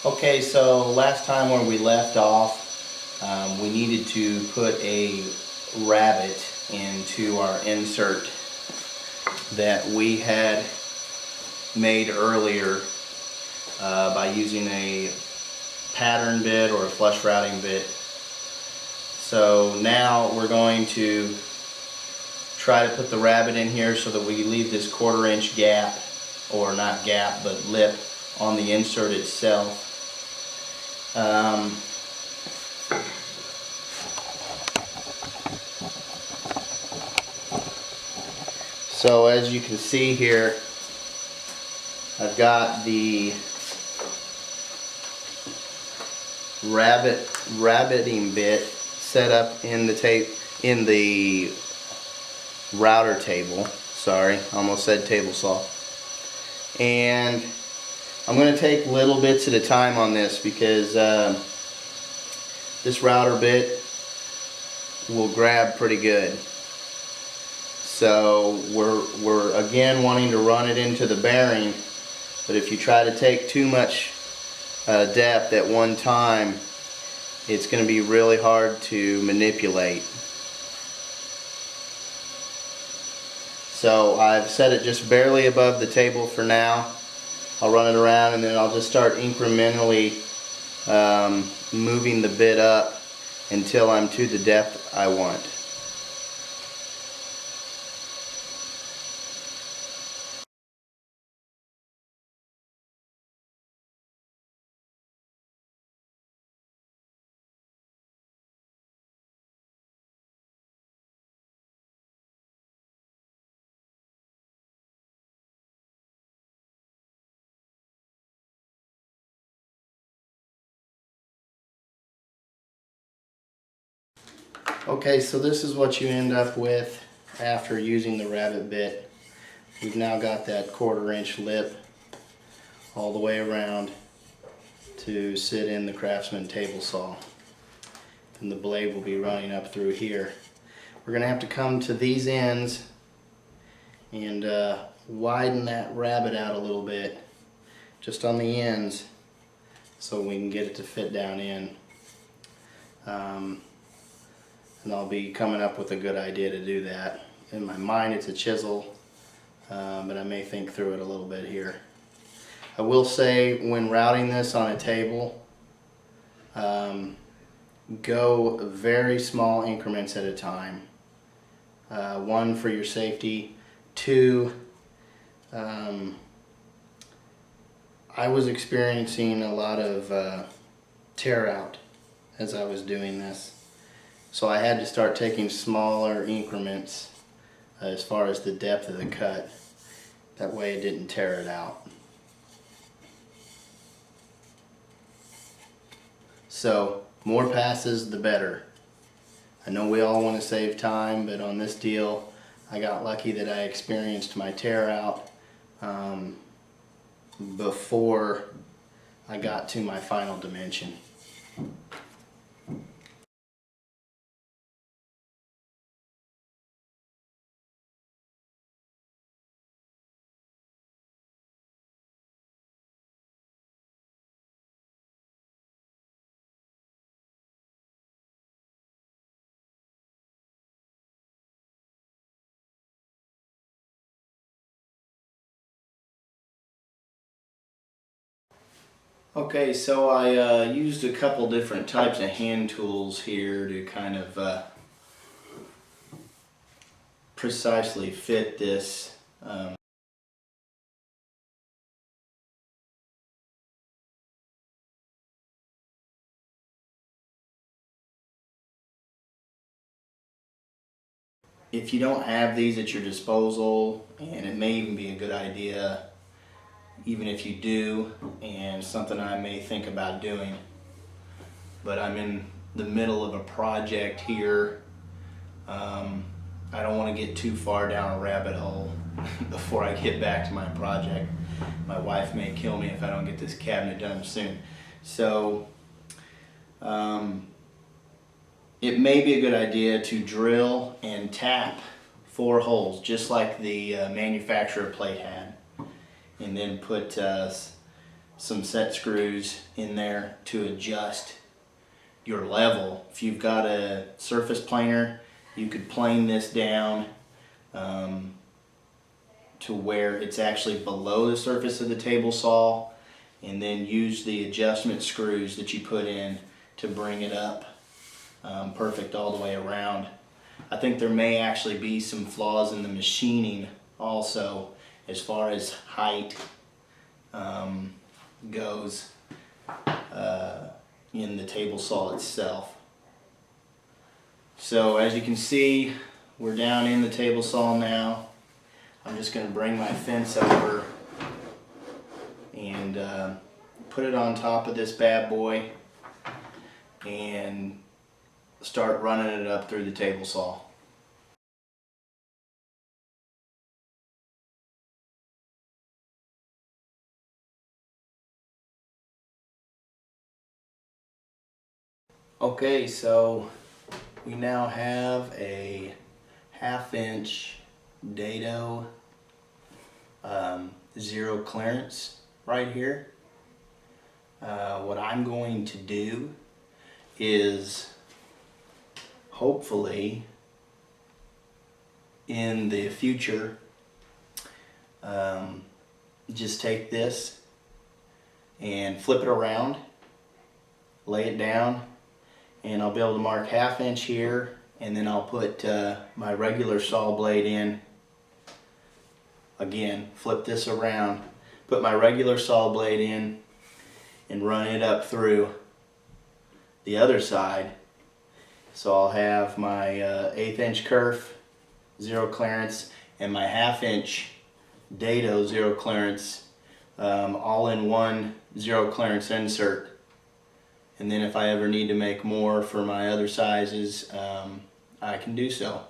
Okay, so last time where we left off, we needed to put a rabbet into our insert that we had made earlier by using a pattern bit or a flush routing bit. So now we're going to try to put the rabbet in here so that we leave this 1/4 inch gap, or not gap, but lip on the insert itself. So as you can see here, I've got the rabbeting bit set up in the router table. Sorry, almost said table saw. And I'm going to take little bits at a time on this because this router bit will grab pretty good. So we're again wanting to run it into the bearing, but if you try to take too much depth at one time, it's going to be really hard to manipulate. So I've set it just barely above the table for now. I'll run it around and then I'll just start incrementally moving the bit up until I'm to the depth I want. Okay, so this is what you end up with after using the rabbet bit. We've now got that 1/4 inch lip all the way around to sit in the Craftsman Table Saw. And the blade will be running up through here. We're going to have to come to these ends and widen that rabbet out a little bit, just on the ends, so we can get it to fit down in. And I'll be coming up with a good idea to do that. In my mind it's a chisel, but I may think through it a little bit here. I will say, when routing this on a table, go very small increments at a time. One, for your safety. Two, I was experiencing a lot of tear out as I was doing this. So I had to start taking smaller increments as far as the depth of the cut. That way it didn't tear it out. So more passes the better. I know we all want to save time, but on this deal I got lucky that I experienced my tear out before I got to my final dimension. Okay, so I used a couple different types of hand tools here to kind of precisely fit this. If you don't have these at your disposal, and it may even be a good idea even if you do, and something I may think about doing, but I'm in the middle of a project here. I don't want to get too far down a rabbit hole before I get back to my project. My wife may kill me if I don't get this cabinet done soon. So it may be a good idea to drill and tap 4 holes, just like the manufacturer plate had, and then put some set screws in there to adjust your level. If you've got a surface planer, you could plane this down to where it's actually below the surface of the table saw, and then use the adjustment screws that you put in to bring it up perfect all the way around. I think there may actually be some flaws in the machining also as far as height goes in the table saw itself. So as you can see, we're down in the table saw now. I'm just going to bring my fence over and put it on top of this bad boy and start running it up through the table saw. Okay, so we now have a 1/2 inch dado zero clearance right here. What I'm going to do is hopefully in the future just take this and flip it around, lay it down, and I'll be able to mark 1/2 inch here, and then I'll put my regular saw blade in. Again, flip this around, put my regular saw blade in, and run it up through the other side. So I'll have my 1/8 inch kerf zero clearance and my 1/2 inch dado zero clearance all in one zero clearance insert. And then if I ever need to make more for my other sizes, I can do so.